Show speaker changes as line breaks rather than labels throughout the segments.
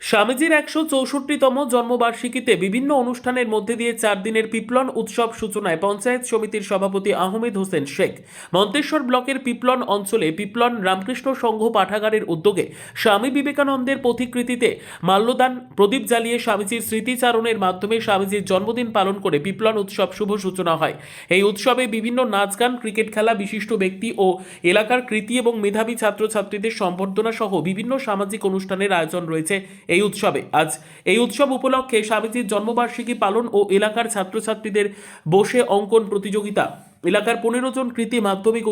স্বামীজির ১৬৪তম জন্মবার্ষিকীতে বিভিন্ন অনুষ্ঠানের মধ্যে দিয়ে 4 দিনের পিপলন উৎসব সূচনায় পঞ্চায়েত সমিতির সভাপতি আহমেদ হোসেন শেখ। মন্তেশ্বর ব্লকের পিপলন অঞ্চলে পিপলন রামকৃষ্ণ সংঘ পাঠাগারের উদ্যোগে স্বামী বিবেকানন্দের প্রতিকৃতিতে মাল্যদান প্রদীপ জ্বালিয়ে স্বামীজির স্মৃতিচারণের মাধ্যমে স্বামীজির জন্মদিন পালন করে পিপলন উৎসব শুভ সূচনা হয়। এই উৎসবে বিভিন্ন নাচ গান, ক্রিকেট খেলা, বিশিষ্ট ব্যক্তি ও এলাকার কৃতি এবং মেধাবী ছাত্রছাত্রীদের সম্বর্ধনা সহ বিভিন্ন সামাজিক অনুষ্ঠানের আয়োজন রয়েছে। এই উৎসবে আজ এই উৎসব উপলক্ষে স্বামীজির জন্মবার্ষিকী পালন ও এলাকার ছাত্রছাত্রীদের বসে অঙ্কন প্রতিযোগিতা, এলাকার 15 জন কৃতি মাধ্যমিক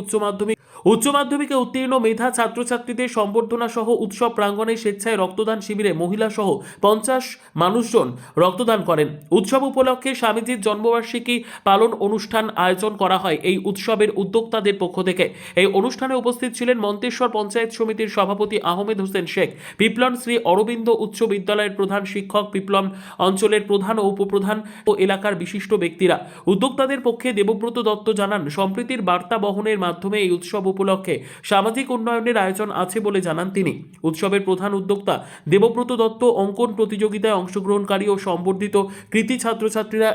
উচ্চ মাধ্যমিকে উত্তীর্ণ মেধা ছাত্রছাত্রীদের সম্বর্ধনা সহ উৎসব প্রাঙ্গণে স্বেচ্ছায় রক্তদান শিবিরে মহিলা সহ 50 মানুষজন রক্তদান করেন। উৎসব উপলক্ষে স্বামীজির জন্মবার্ষিকী পালন অনুষ্ঠান আয়োজন করা হয় এই উৎসবের উদ্যোক্তাদের পক্ষ থেকে। এই অনুষ্ঠানে উপস্থিত ছিলেন মন্তেশ্বর পঞ্চায়েত সমিতির সভাপতি আহমেদ হোসেন শেখ, পিপলন শ্রী অরবিন্দ উচ্চ বিদ্যালয়ের প্রধান শিক্ষক, পিপলন অঞ্চলের প্রধান ও উপপ্রধান ও এলাকার বিশিষ্ট ব্যক্তিরা। উদ্যোক্তাদের পক্ষে দেবব্রত দত্ত জানান, সম্প্রীতির বার্তা বহনের মাধ্যমে এই উৎসব উপলক্ষে সামাজিক উন্নয়নের আয়োজন আছে বলে জানান তিনি। উৎসবের প্রধান উদ্যোক্তা দেবব্রত দত্ত অঙ্কন প্রতিযোগিতায় অংশগ্রহণকারী ও সম্বর্ধিত কৃতি ছাত্রছাত্রীরা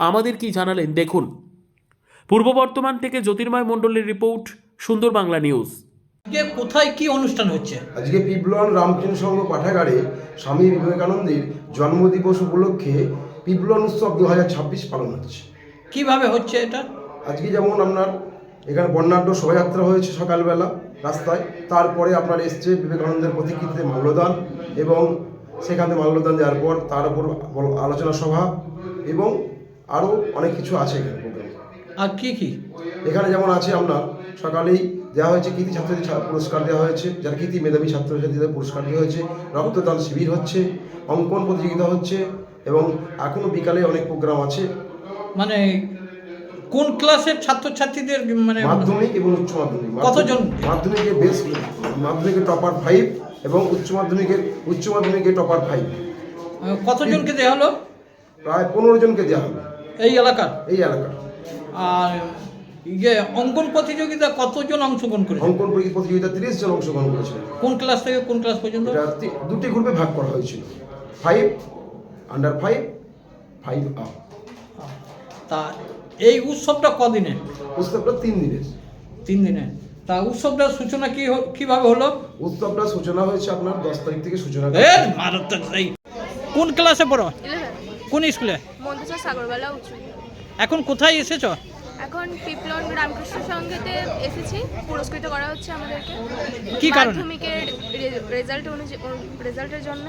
আমাদের কি জানালেন দেখুন। পূর্ব বর্ধমান থেকে জ্যোতির্ময় মণ্ডলের রিপোর্ট, সুন্দর বাংলা নিউজ।
কোথায় কি অনুষ্ঠান হচ্ছে?
আজকে পিপলন রামকৃষ্ণ সংঘ পাঠাগারে স্বামী বিবেকানন্দের জন্মদিবস উপলক্ষে পিপলন উৎসব 2026 পালন হচ্ছে।
কিভাবে হচ্ছে এটা?
আজকে যেমন আপনার এখানে বর্ণাঢ্য শোভাযাত্রা হয়েছে সকালবেলা রাস্তায়, তারপরে আপনার এসছে বিবেকানন্দের প্রতিকৃতিতে মাল্যদান, এবং সেখানে মাল্যদান দেওয়ার পর তার উপর আলোচনা সভা এবং আরও অনেক কিছু আছে এখানে প্রোগ্রাম।
আর কি কি
এখানে যেমন আছে আপনার সকালেই দেওয়া হয়েছে কৃতি ছাত্রছাত্রীদের পুরস্কার দেওয়া হয়েছে, যারা কৃতি মেধাবী ছাত্রছাত্রীদের পুরস্কার দেওয়া হয়েছে, রক্তদান শিবির হচ্ছে, অঙ্কন প্রতিযোগিতা হচ্ছে, এবং এখনও বিকালে অনেক প্রোগ্রাম আছে।
মানে কোন ক্লাসের ছাত্রছাত্রীদের? মানে
মাধ্যমিক এবং উচ্চ মাধ্যমিক।
কতজন?
মাধ্যমিকে বেস্ট, মাধ্যমিকে টপার 5 এবং উচ্চ মাধ্যমিকে টপার 5।
কতজনকে দেওয়া হলো?
প্রায় 15 জনকে দেওয়া হলো
এই এলাকার।
আর
অঙ্কন প্রতিযোগিতা কতজন অংশগ্রহণ করেছে?
অঙ্কন প্রতিযোগিতা 30 জন অংশগ্রহণ করেছিল।
কোন ক্লাস থেকে কোন ক্লাস পর্যন্ত?
দুটি গ্রুপে ভাগ করা হয়েছিল, 5, আন্ডার 5, 5 আপ।
তা এই উৎসবটা কদিনে?
উৎসবটা 3 দিনের।
3 দিনে। তা উৎসবটার সূচনা কিভাবে হলো?
উৎসবটা সূচনা হয়েছে আপনার 10 তারিখ থেকে সূচনা।
কোন ক্লাসে পড়ো?
11
কোন স্কুলে?
মন্তেশ্বর সাগরবালা উচ্চ।
এখন কোথায় এসেছো?
এখন পিপলন রামকৃষ্ণ সংঘেতে এসেছি, পুরস্কৃত করা হচ্ছে আমাদেরকে
কি কারণে?
মাধ্যমিকের রেজাল্টের জন্য।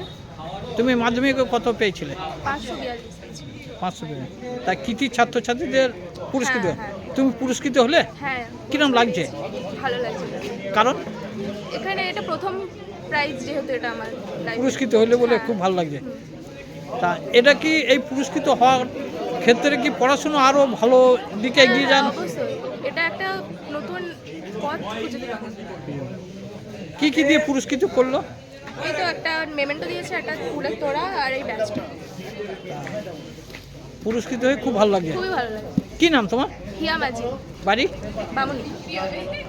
তুমি মাধ্যমিকে কত পেয়েছিলে?
542 পেয়েছি।
500 পেয়ে। তা কৃতি ছাত্রছাত্রীদের পুরস্কৃত?
হ্যাঁ, হ্যাঁ।
তুমি পুরস্কৃত হলে?
হ্যাঁ।
কিরম লাগছে?
ভালো লাগছে।
কারণ
এখানে এটা প্রথম প্রাইজ, যেহেতু এটা আমার life-এ।
পুরস্কৃত হলে বলে খুব ভালো লাগছে। তা এটা কি এই পুরস্কৃত হওয়ার ক্ষেত্রে কি পড়াশোনা আরো ভালো দিকে এগিয়ে যান?
অবশ্যই এটা একটা নতুন পথ খুঁজে দিল।
কি কি দিয়ে পুরস্কৃত করলো?
এই তো একটা মেমেন্টো দিয়েছে, একটা ফুলের তোড়া আর এই ব্যাচটা।
পুরস্কৃত হয়ে খুব ভালো লাগছে।
খুবই ভালো লাগে।
কি নাম তোমার?
হিয়া মাঝি,
বাড়ি?
বামুনি।